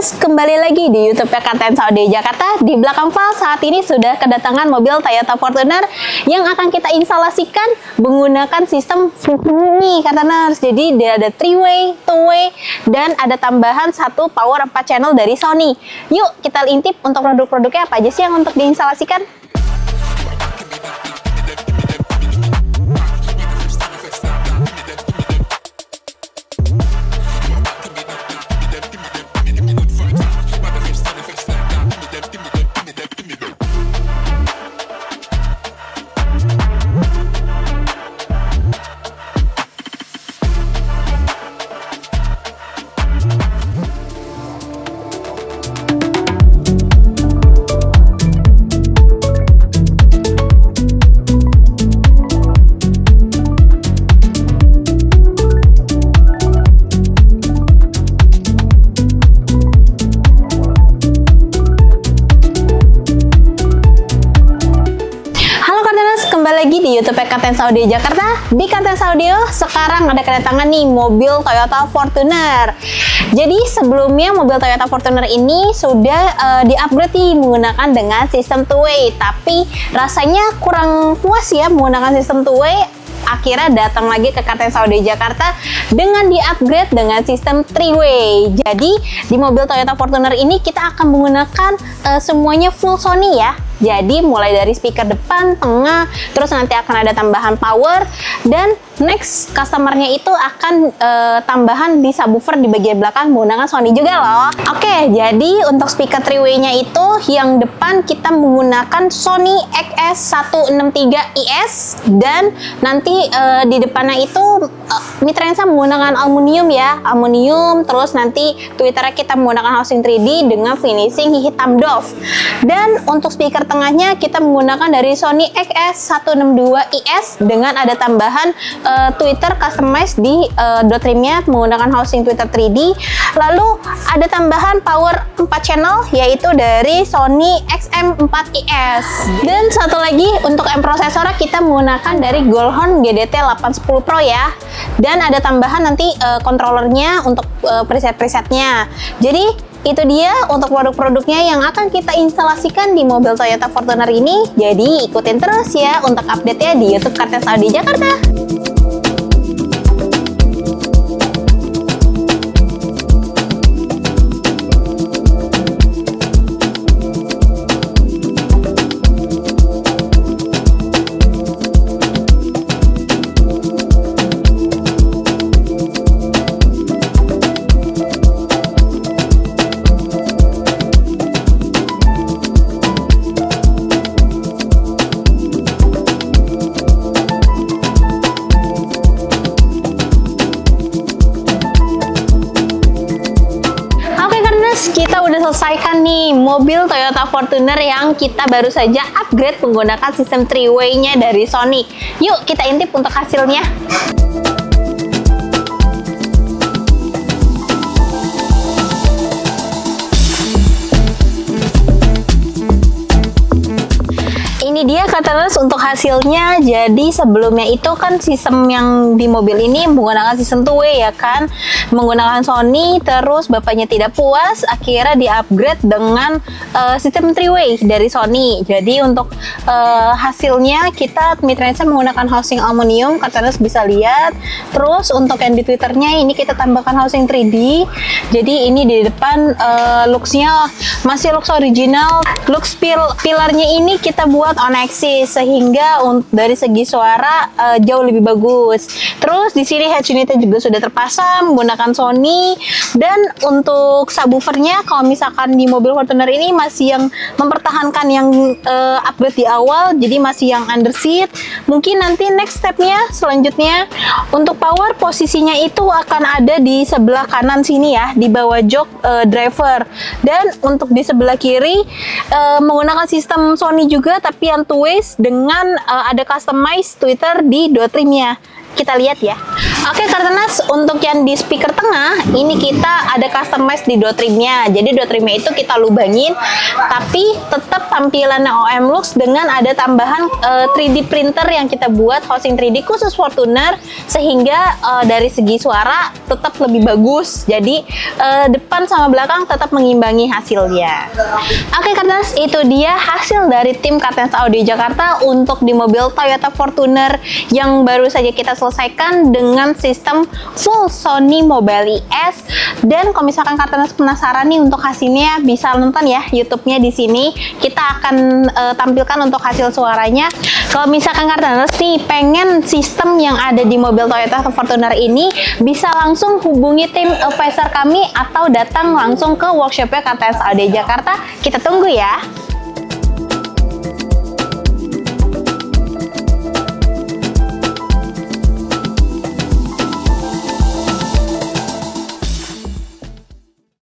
Kartens, kembali lagi di YouTube Kartens Audio Jakarta. Di belakang Val saat ini sudah kedatangan mobil Toyota Fortuner yang akan kita instalasikan menggunakan sistem ini Kartens. Jadi dia ada 3-way, 2-way, dan ada tambahan satu power 4 channel dari Sony. Yuk kita intip untuk produk-produknya apa aja sih yang untuk diinstalasikan. Lagi di YouTube Kartens Audio Jakarta. Di Kartens Audio sekarang ada kedatangan nih mobil Toyota Fortuner. Jadi sebelumnya mobil Toyota Fortuner ini sudah di-upgrade nih menggunakan dengan sistem 2-way, tapi rasanya kurang puas ya menggunakan sistem 2-way. Akhirnya datang lagi ke Kartens Audio Jakarta dengan di-upgrade dengan sistem 3-way. Jadi di mobil Toyota Fortuner ini kita akan menggunakan semuanya full Sony ya. Jadi mulai dari speaker depan, tengah, terus nanti akan ada tambahan power, dan next customernya itu akan tambahan di subwoofer di bagian belakang menggunakan Sony juga loh. Oke, jadi untuk speaker 3-way-nya itu yang depan kita menggunakan Sony XS163IS, dan nanti di depannya itu midrange-nya menggunakan aluminium ya, aluminium. Terus nanti twitternya kita menggunakan housing 3D dengan finishing hitam doff. Dan untuk speaker tengahnya kita menggunakan dari Sony XS162IS dengan ada tambahan Twitter customize di dot trimnya menggunakan housing Twitter 3D. Lalu ada tambahan power 4 channel yaitu dari Sony XM4IS. Dan satu lagi untuk M prosesornya kita menggunakan dari Goldhorn GDT 810 Pro ya. Dan ada tambahan nanti controllernya untuk preset-presetnya. Jadi itu dia untuk produk-produknya yang akan kita instalasikan di mobil Toyota Fortuner ini. Jadi ikutin terus ya untuk update-nya di YouTube Kartens Audio Jakarta. Kita udah selesaikan nih mobil Toyota Fortuner yang kita baru saja upgrade menggunakan sistem 3-way-nya dari Sony. Yuk kita intip untuk hasilnya. Ini dia Kartens untuk hasilnya. Jadi sebelumnya itu kan sistem yang di mobil ini menggunakan sistem 2-way ya kan, menggunakan Sony. Terus bapaknya tidak puas, akhirnya di-upgrade dengan sistem 3-way dari Sony. Jadi untuk hasilnya kita midrange-nya menggunakan housing aluminium, Kartens bisa lihat. Terus untuk yang di twitternya ini kita tambahkan housing 3D. Jadi ini di depan looks-nya masih looks original. Looks pilarnya ini kita buat on axis sehingga dari segi suara jauh lebih bagus. Terus di sini head unitnya juga sudah terpasang menggunakan Sony. Dan untuk subwoofernya kalau misalkan di mobil Fortuner ini masih yang mempertahankan yang upgrade di awal, jadi masih yang under seat. Mungkin nanti next stepnya selanjutnya untuk power posisinya itu akan ada di sebelah kanan sini ya, di bawah jok driver. Dan untuk di sebelah kiri menggunakan sistem Sony juga tapi yang 2-way dengan ada customize Twitter di dot trimnya. Kita lihat ya. Oke Kartanas, untuk yang di speaker tengah ini kita ada customize di dot trimnya. Jadi dot trimnya itu kita lubangin, tapi tetap tampilannya OM Lux dengan ada tambahan 3D printer yang kita buat housing 3D khusus Fortuner, sehingga dari segi suara tetap lebih bagus. Jadi depan sama belakang tetap mengimbangi hasilnya. Oke Kartanas, itu dia hasil dari tim Kartens Audio Jakarta untuk di mobil Toyota Fortuner yang baru saja kita selesaikan dengan sistem full Sony Mobile ES. Dan kalau misalkan Kartanas penasaran nih untuk hasilnya, bisa nonton ya YouTube-nya di sini. Kita akan tampilkan untuk hasil suaranya. Kalau misalkan Kartanas nih pengen sistem yang ada di mobil Toyota Fortuner ini, bisa langsung hubungi tim advisor kami atau datang langsung ke workshopnya Kartens Audio Jakarta. Kita tunggu ya.